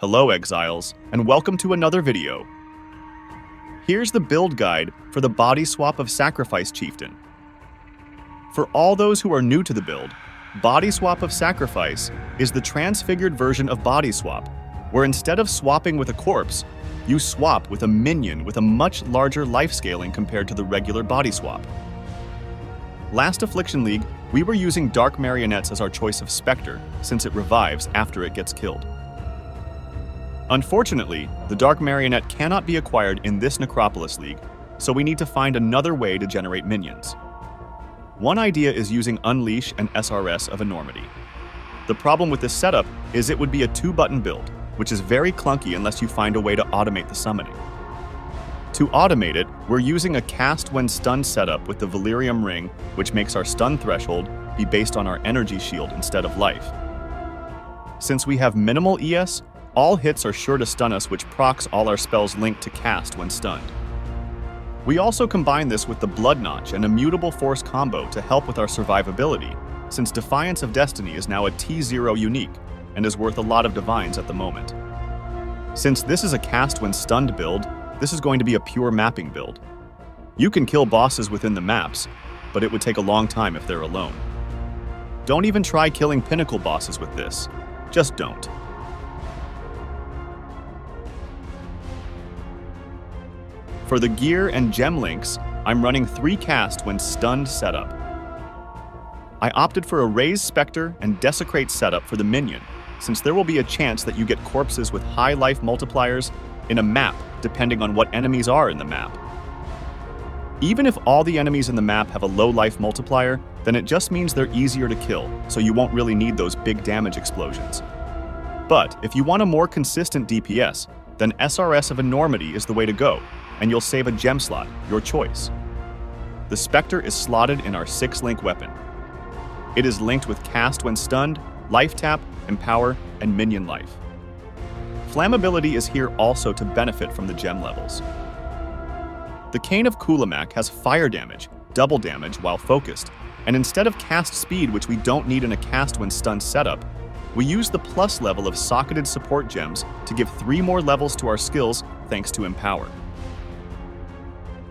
Hello Exiles, and welcome to another video. Here's the build guide for the Bodyswap of Sacrifice Chieftain. For all those who are new to the build, Bodyswap of Sacrifice is the transfigured version of Bodyswap, where instead of swapping with a corpse, you swap with a minion with a much larger life scaling compared to the regular Bodyswap. Last Affliction League, we were using Dark Marionettes as our choice of Spectre, since it revives after it gets killed. Unfortunately, the Dark Marionette cannot be acquired in this Necropolis League, so we need to find another way to generate minions. One idea is using Unleash and SRS of Enormity. The problem with this setup is it would be a 2-button build, which is very clunky unless you find a way to automate the summoning. To automate it, we're using a cast when stunned setup with the Valerium Ring, which makes our stun threshold be based on our energy shield instead of life. Since we have minimal ES, all hits are sure to stun us, which procs all our spells linked to cast when stunned. We also combine this with the Blood Notch and Immutable Force combo to help with our survivability, since Defiance of Destiny is now a T0 unique and is worth a lot of divines at the moment. Since this is a cast when stunned build, this is going to be a pure mapping build. You can kill bosses within the maps, but it would take a long time if they're alone. Don't even try killing pinnacle bosses with this. Just don't. For the gear and gem links, I'm running 3 cast when stunned setup. I opted for a Raise Spectre and Desecrate setup for the minion, since there will be a chance that you get corpses with high life multipliers in a map depending on what enemies are in the map. Even if all the enemies in the map have a low life multiplier, then it just means they're easier to kill, so you won't really need those big damage explosions. But if you want a more consistent DPS, then SRS of Enormity is the way to go, and you'll save a gem slot, your choice. The Spectre is slotted in our 6-link weapon. It is linked with cast when stunned, life tap, empower, and minion life. Flammability is here also to benefit from the gem levels. The Cane of Kulamak has fire damage, double damage while focused, and instead of cast speed, which we don't need in a cast when stunned setup, we use the plus level of socketed support gems to give 3 more levels to our skills thanks to empower.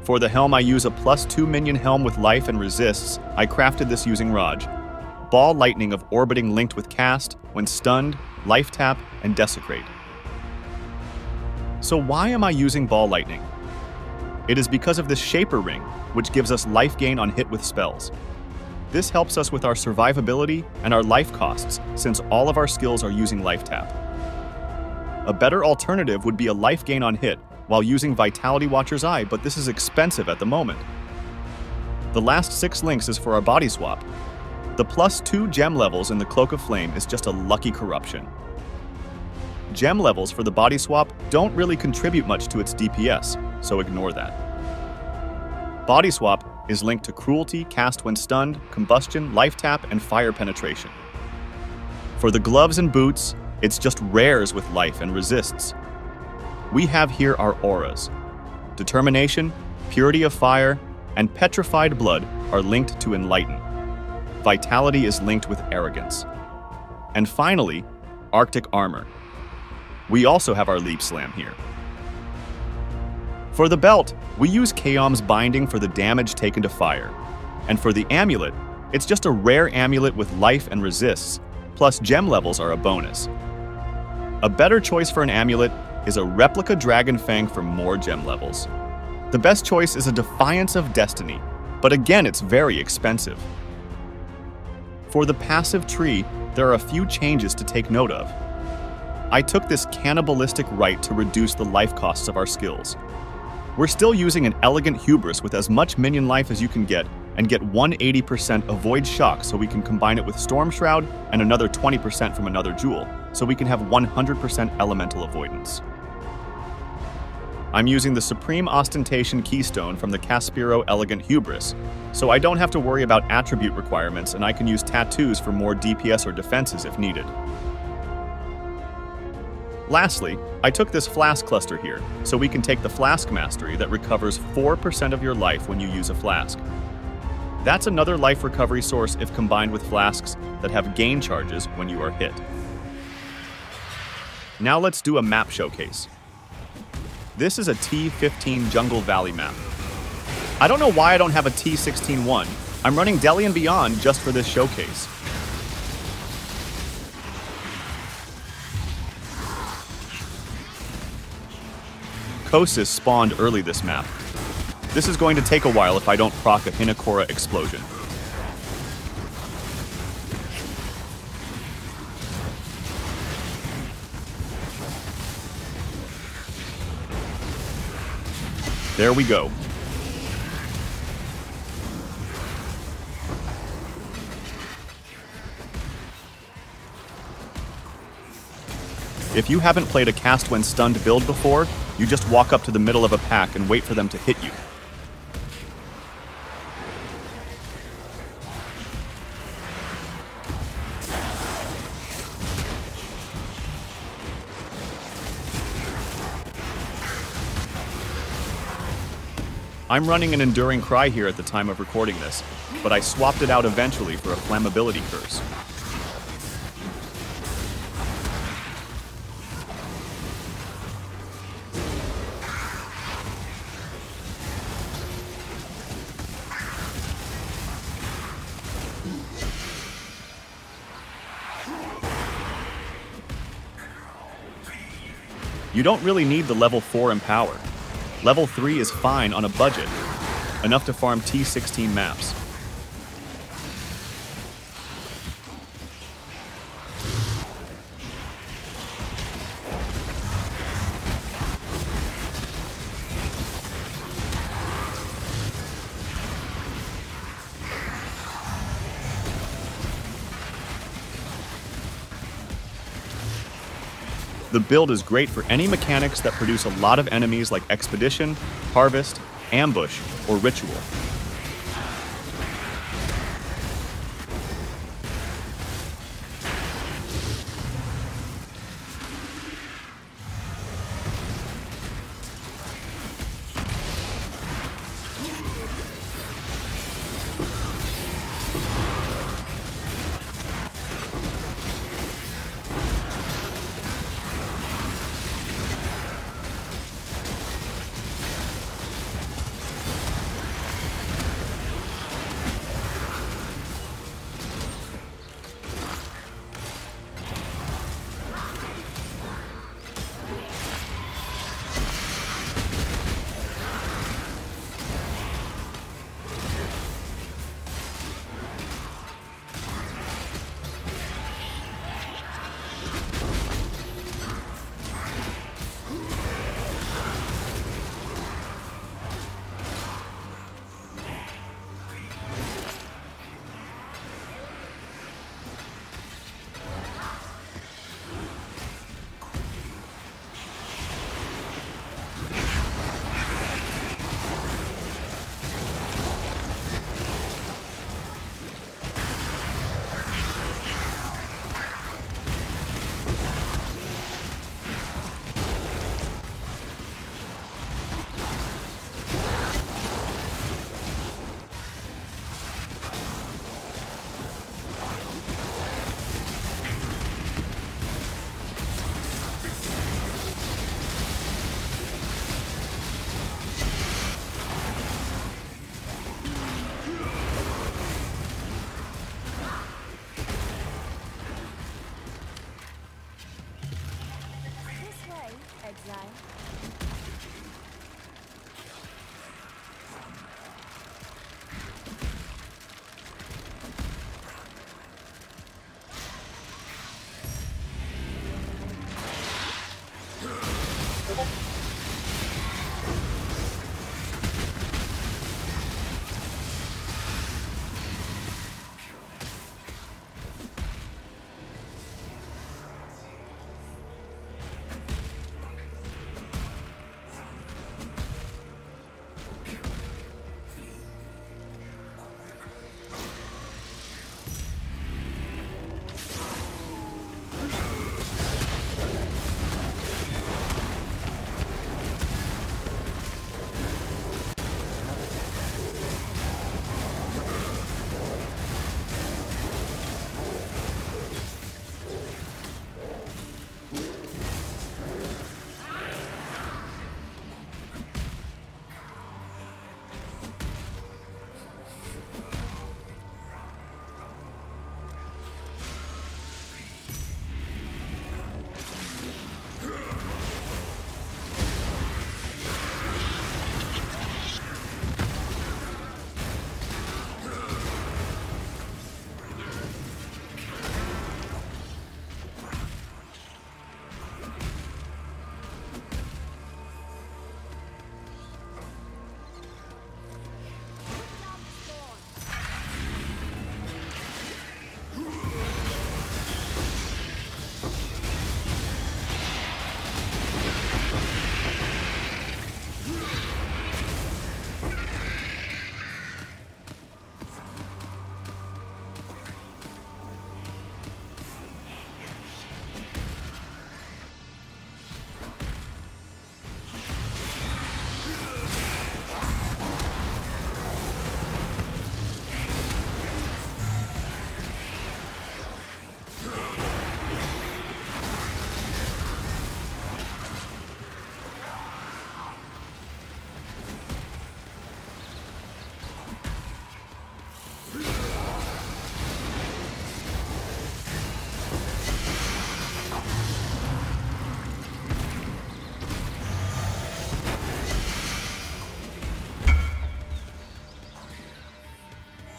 For the helm, I use a +2 minion helm with life and resists. I crafted this using Raj. Ball Lightning of Orbiting linked with cast, when stunned, life tap, and desecrate. So why am I using Ball Lightning? It is because of this Shaper Ring, which gives us life gain on hit with spells. This helps us with our survivability and our life costs, since all of our skills are using life tap. A better alternative would be a life gain on hit, while using Vitality Watcher's Eye, but this is expensive at the moment. The last 6 links is for our Bodyswap. The +2 gem levels in the Cloak of Flame is just a lucky corruption. Gem levels for the Bodyswap don't really contribute much to its DPS, so ignore that. Bodyswap is linked to Cruelty, cast when stunned, combustion, life tap, and fire penetration. For the gloves and boots, it's just rares with life and resists. We have here our auras. Determination, Purity of Fire, and Petrified Blood are linked to Enlighten. Vitality is linked with Arrogance. And finally, Arctic Armor. We also have our Leap Slam here. For the belt, we use Chaom's Binding for the damage taken to fire. And for the amulet, it's just a rare amulet with life and resists, plus gem levels are a bonus. A better choice for an amulet is a Replica Dragon Fang for more gem levels. The best choice is a Defiance of Destiny, but again it's very expensive. For the passive tree, there are a few changes to take note of. I took this Cannibalistic Rite to reduce the life costs of our skills. We're still using an Elegant Hubris with as much minion life as you can get, and get 180% Avoid Shock so we can combine it with Storm Shroud and another 20% from another jewel, so we can have 100% elemental avoidance. I'm using the Supreme Ostentation Keystone from the Caspiro Elegant Hubris, so I don't have to worry about attribute requirements, and I can use tattoos for more DPS or defenses if needed. Lastly, I took this Flask Cluster here, so we can take the Flask Mastery that recovers 4% of your life when you use a flask. That's another life recovery source if combined with flasks that have gain charges when you are hit. Now let's do a map showcase. This is a T15 Jungle Valley map. I don't know why I don't have a T16-1. I'm running Delhi and Beyond just for this showcase. Kosis spawned early this map. This is going to take a while if I don't proc a Hinakora explosion. There we go. If you haven't played a cast when stunned build before, you just walk up to the middle of a pack and wait for them to hit you. I'm running an Enduring Cry here at the time of recording this, but I swapped it out eventually for a Flammability Curse. You don't really need the level 4 Empower. Level 3 is fine on a budget, enough to farm T16 maps. The build is great for any mechanics that produce a lot of enemies like Expedition, Harvest, Ambush, or Ritual.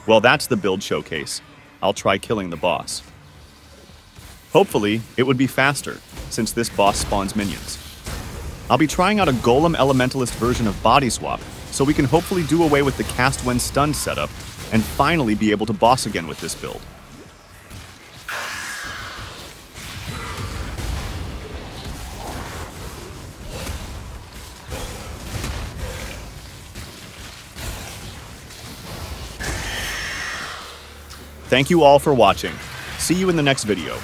Well, that's the build showcase. I'll try killing the boss. Hopefully, it would be faster, since this boss spawns minions. I'll be trying out a Golem Elementalist version of Bodyswap, so we can hopefully do away with the cast when stunned setup, and finally be able to boss again with this build. Thank you all for watching. See you in the next video.